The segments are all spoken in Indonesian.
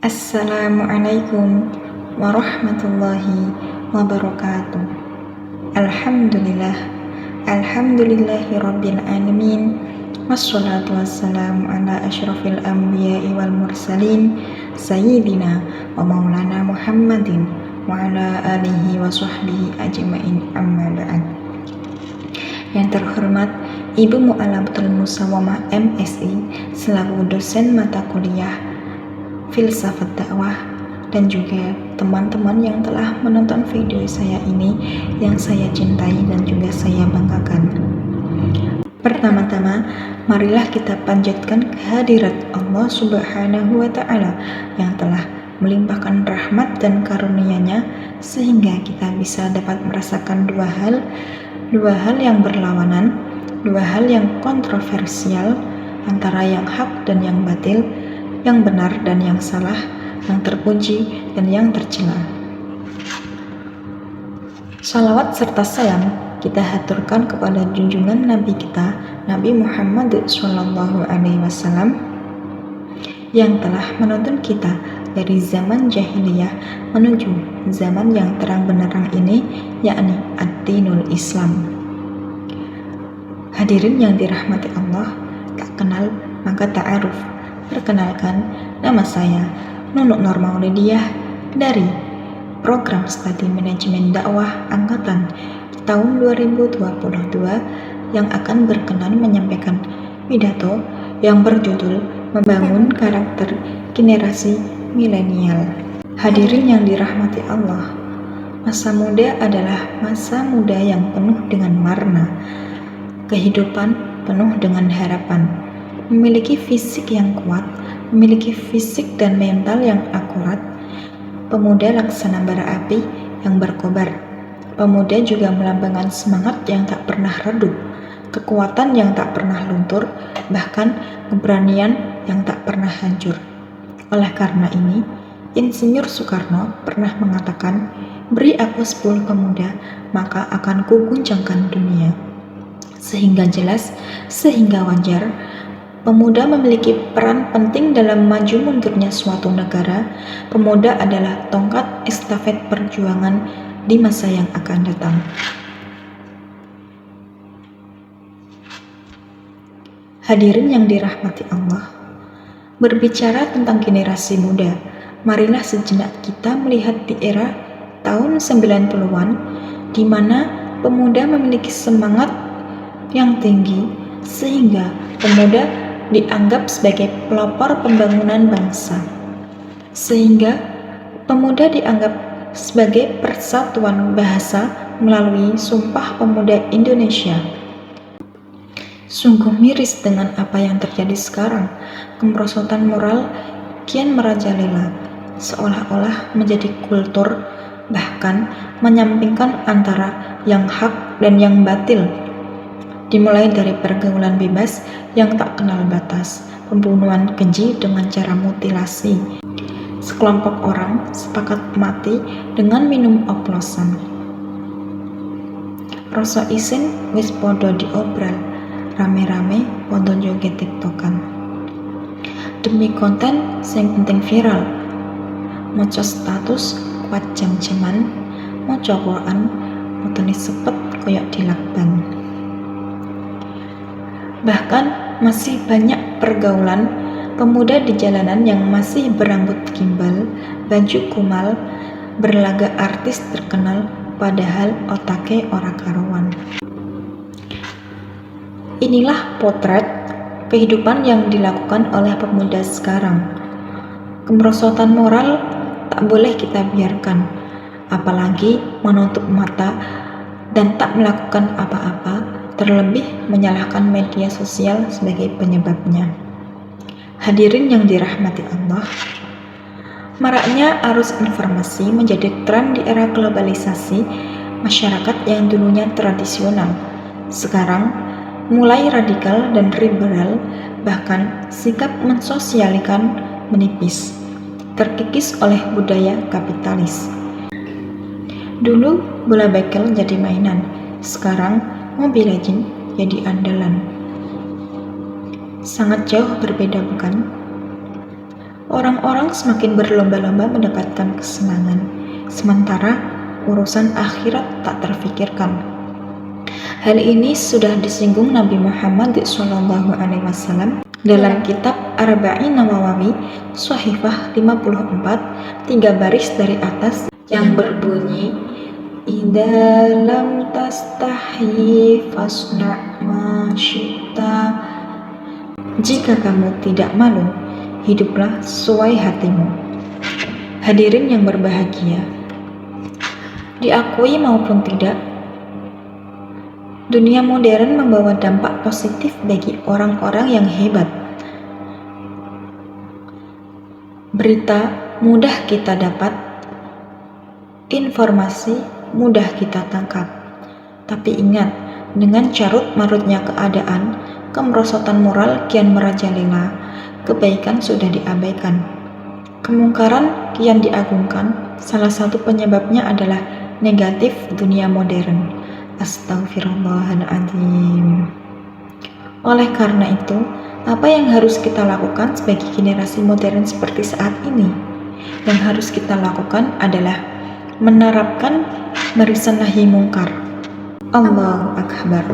Assalamualaikum warahmatullahi wabarakatuh. Alhamdulillah, alhamdulillahirabbil alamin. Wassalatu wassalamu ala asyrafil anbiya'i wal mursalin sayyidina wa maulana Muhammadin wa ala alihi wa sahbihi ajmain, amma ba'd. Yang terhormat Ibu Mu'allamatul Musawwamah MSI selaku dosen mata kuliah Filsafat Dakwah, dan juga teman-teman yang telah menonton video saya ini yang saya cintai dan juga saya banggakan. Pertama-tama, marilah kita panjatkan kehadirat Allah Subhanahu wa Ta'ala yang telah melimpahkan rahmat dan karunia-Nya sehingga kita bisa dapat merasakan dua hal yang berlawanan, dua hal yang kontroversial antara yang hak dan yang batil, yang benar dan yang salah, yang terpuji dan yang tercela. Salawat serta salam kita haturkan kepada junjungan Nabi kita, Nabi Muhammad SAW, yang telah menuntun kita dari zaman jahiliyah menuju zaman yang terang benderang ini, yakni ad-dinul Islam. Hadirin yang dirahmati Allah, tak kenal maka ta'aruf. Perkenalkan, nama saya Nunuk Nur Maulidiyah dari Program Studi Manajemen Dakwah Angkatan tahun 2022 yang akan berkenan menyampaikan pidato yang berjudul Membangun Karakter Generasi Milenial. Hadirin yang dirahmati Allah, masa muda adalah masa muda yang penuh dengan warna, kehidupan penuh dengan harapan, memiliki fisik yang kuat, memiliki fisik dan mental yang akurat. Pemuda laksana bara api yang berkobar. Pemuda juga melambangkan semangat yang tak pernah redup, kekuatan yang tak pernah luntur, bahkan keberanian yang tak pernah hancur. Oleh karena ini, Insinyur Soekarno pernah mengatakan, "Beri aku 10 pemuda, maka akan kuguncangkan dunia." Sehingga jelas, sehingga wajar, pemuda memiliki peran penting dalam maju mundurnya suatu negara. Pemuda adalah tongkat estafet perjuangan di masa yang akan datang. Hadirin yang dirahmati Allah, berbicara tentang generasi muda, marilah sejenak kita melihat di era tahun 90-an, di mana pemuda memiliki semangat yang tinggi, sehingga pemuda dianggap sebagai pelopor pembangunan bangsa, sehingga pemuda dianggap sebagai persatuan bahasa melalui Sumpah Pemuda Indonesia. Sungguh miris dengan apa yang terjadi sekarang. Kemerosotan moral kian merajalela, seolah-olah menjadi kultur, bahkan menyampingkan antara yang hak dan yang batil. Dimulai dari pergaulan bebas yang tak kenal batas, pembunuhan keji dengan cara mutilasi. Sekelompok orang sepakat mati dengan minum oplosan. Rasa isin wis podo diobral, rame-rame podo joget tiktokan. Demi konten sing penting viral, maca status kuat jam-jaman, maca Quran mutune sepet koyok dilakban. Bahkan masih banyak pergaulan pemuda di jalanan yang masih berambut gimbal, baju kumal, berlaga artis terkenal, padahal otake ora karuan. Inilah potret kehidupan yang dilakukan oleh pemuda sekarang. Kemerosotan moral tak boleh kita biarkan, apalagi menutup mata dan tak melakukan apa-apa, terlebih menyalahkan media sosial sebagai penyebabnya. Hadirin yang dirahmati Allah, maraknya arus informasi menjadi tren di era globalisasi. Masyarakat yang dulunya tradisional sekarang mulai radikal dan liberal, bahkan sikap mensosialkan menipis, terkikis oleh budaya kapitalis. Dulu bola bekel jadi mainan, sekarang Mobile Legends jadi andalan. Sangat jauh berbeda, bukan? Orang-orang semakin berlomba-lomba mendapatkan kesenangan, sementara urusan akhirat tak terfikirkan. Hal ini sudah disinggung Nabi Muhammad SAW dalam kitab Arba'in Nawawi, Shahifah 54, 3 baris dari atas, yang berbunyi, "Idza lam tastahi fasna' ma syi'ta." Jika kamu tidak malu, hiduplah sesuai hatimu. Hadirin yang berbahagia, diakui maupun tidak, dunia modern membawa dampak positif bagi orang-orang yang hebat. Berita mudah kita dapat, informasi mudah kita tangkap. Tapi ingat, dengan carut-marutnya keadaan, kemerosotan moral kian merajalela, kebaikan sudah diabaikan. Kemungkaran kian diagungkan, salah satu penyebabnya adalah negatif dunia modern. Astagfirullahaladzim. Oleh karena itu, apa yang harus kita lakukan sebagai generasi modern seperti saat ini? Yang harus kita lakukan adalah menerapkan barisan nahi mungkar. Allahu Akbar.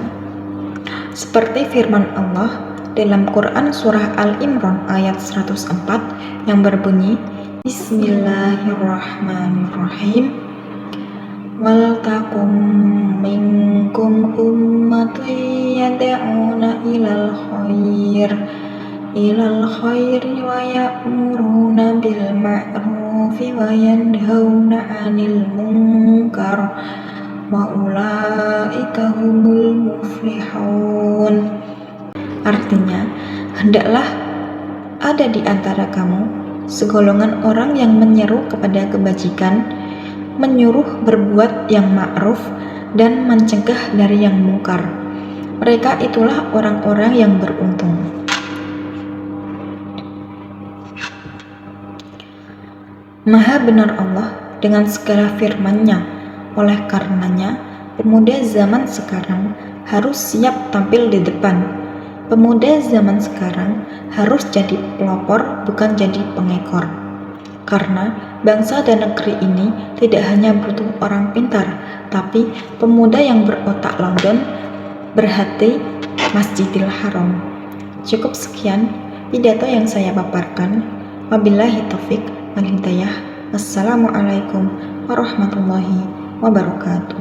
Seperti firman Allah dalam Quran surah Al-Imran ayat 104 yang berbunyi, Bismillahirrahmanirrahim. Wal takum minkum ummatun yad'una ilal khairi wa ya'muruna bil ma'rufi wa yanhauna 'anil munkar wa ulaika humul muflihun. Artinya, hendaklah ada di antara kamu segolongan orang yang menyeru kepada kebajikan, menyuruh berbuat yang ma'ruf, dan mencegah dari yang mungkar. Mereka itulah orang-orang yang beruntung. Maha benar Allah dengan segala firman-Nya. Oleh karenanya, pemuda zaman sekarang harus siap tampil di depan. Pemuda zaman sekarang harus jadi pelopor, bukan jadi pengekor. Karena bangsa dan negeri ini tidak hanya butuh orang pintar, tapi pemuda yang berotak London, berhati Masjidil Haram. Cukup sekian pidato yang saya paparkan. Wabillahi taufik wal hidayah. Wassalamualaikum warahmatullahi wabarakatuh.